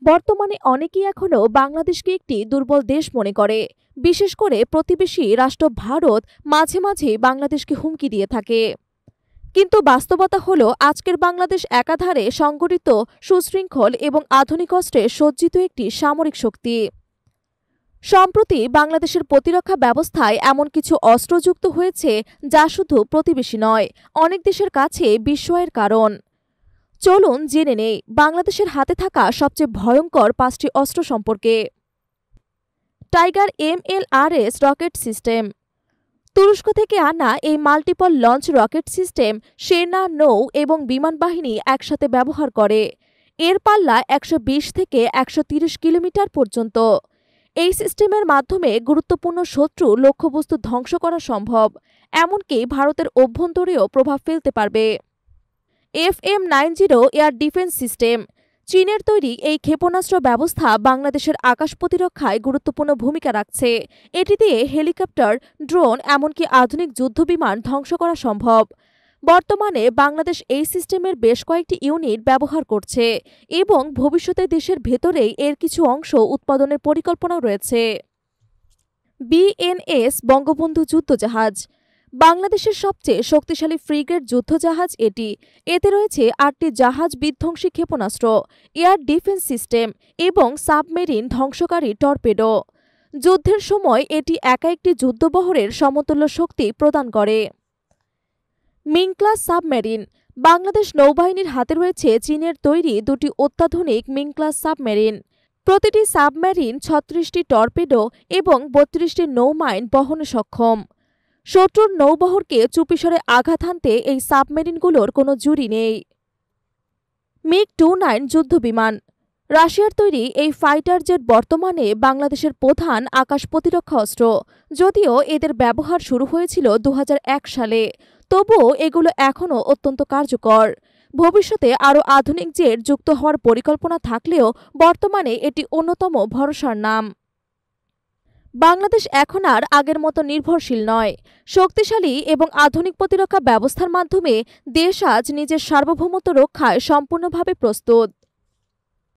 বর্তমানে অনেকেই এখনো বাংলাদেশকে একটি দুর্বল দেশ মনে করে। বিশেষ করে প্রতিবেশী রাষ্ট্র ভারত মাঝে মাঝে বাংলাদেশকে হুমকি দিয়ে থাকে। কিন্তু বাস্তবতা হলো আজকের বাংলাদেশ একাধারে সংগঠিত, সুশৃঙ্খল এবং আধুনিক অস্ত্রে সজ্জিত একটি সামরিক শক্তি। সম্প্রতি বাংলাদেশের প্রতিরক্ষা ব্যবস্থায় এমন কিছু অস্ত্র যুক্ত হয়েছে যা শুধু প্রতিবেশী নয়, অনেক দেশের কাছে বিস্ময়ের কারণ। চলুন জেনে নেই বাংলাদেশের হাতে থাকা সবচেয়ে ভয়ঙ্কর 5টি অস্ত্র সম্পর্কে। Tiger MLRS rocket system. তুরস্ক থেকে আনা এই মাল্টিপল লঞ্চ রকেট সিস্টেম সেনা, নৌ এবং বিমান বাহিনী একসাথে ব্যবহার করে। এর পাল্লা 120 থেকে 130 কিলোমিটার পর্যন্ত। এই সিস্টেমের মাধ্যমে গুরুত্বপূর্ণ শত্রু লক্ষ্যবস্তু ধ্বংস করা সম্ভব, এমনকি ভারতের অভ্যন্তরেও প্রভাব ফেলতে পারবে। FM-90 air defence system. চীনের তৈরি এই ক্ষেপণাস্ত্র ব্যবস্থা বাংলাদেশের আকাশ প্রতিরক্ষায় গুরুত্বপূর্ণ ভূমিকা রাখছে। এটি দিয়ে হেলিকপ্টার, ড্রোন এমনকি আধুনিক যুদ্ধবিমান ধ্বংস করা সম্ভব। বর্তমানে বাংলাদেশ এই সিস্টেমের বেশ কয়েকটি ইউনিট ব্যবহার করছে এবং ভবিষ্যতে দেশের ভেতরেই এর কিছু অংশ উৎপাদনের পরিকল্পনা রয়েছে। BNS বঙ্গবন্ধু যুদ্ধজাহাজ। বাংলাদেশের সবচেয়ে শক্তিশালী ফ্রিগেট যুদ্ধজাহাজ এটি। এতে রয়েছে 8টি জাহাজ বিধ্বংসী ক্ষেপণাস্ত্র, এয়ার ডিফেন্স সিস্টেম এবং সাবমেরিন ধ্বংসকারী টর্পেডো। যুদ্ধের সময় এটি একা একটি যুদ্ধবহরের সমতুল্য শক্তি প্রদান করে। Ming class submarine. বাংলাদেশ নৌবাহিনীর হাতে রয়েছে চীনের তৈরি 2টি অত্যাধুনিক মিং ক্লাস সাবমেরিন। প্রতিটি সাবমেরিন 36টি টর্পেডো এবং 32টি নৌমাইন বহনে সক্ষম। শত্রুর নৌবহরকে চুপিসরে আঘাত হানতে এই সাবমেরিনগুলোর কোনো জুড়ি নেই। MiG-29 যুদ্ধবিমান। রাশিয়ার তৈরি এই ফাইটার জেট বর্তমানে বাংলাদেশের প্রধান আকাশ প্রতিরক্ষা অস্ত্র। যদিও এদের ব্যবহার শুরু হয়েছিল 2001 সালে, তবুও এগুলো এখনও অত্যন্ত কার্যকর। ভবিষ্যতে আরও আধুনিক জেট যুক্ত হওয়ার পরিকল্পনা থাকলেও বর্তমানে এটি অন্যতম ভরসার নাম। বাংলাদেশ এখন আর আগের মতো নির্ভরশীল নয়। শক্তিশালী এবং আধুনিক প্রতিরক্ষা ব্যবস্থার মাধ্যমে দেশ আজ নিজের সার্বভৌমত্ব রক্ষায় সম্পূর্ণভাবে প্রস্তুত।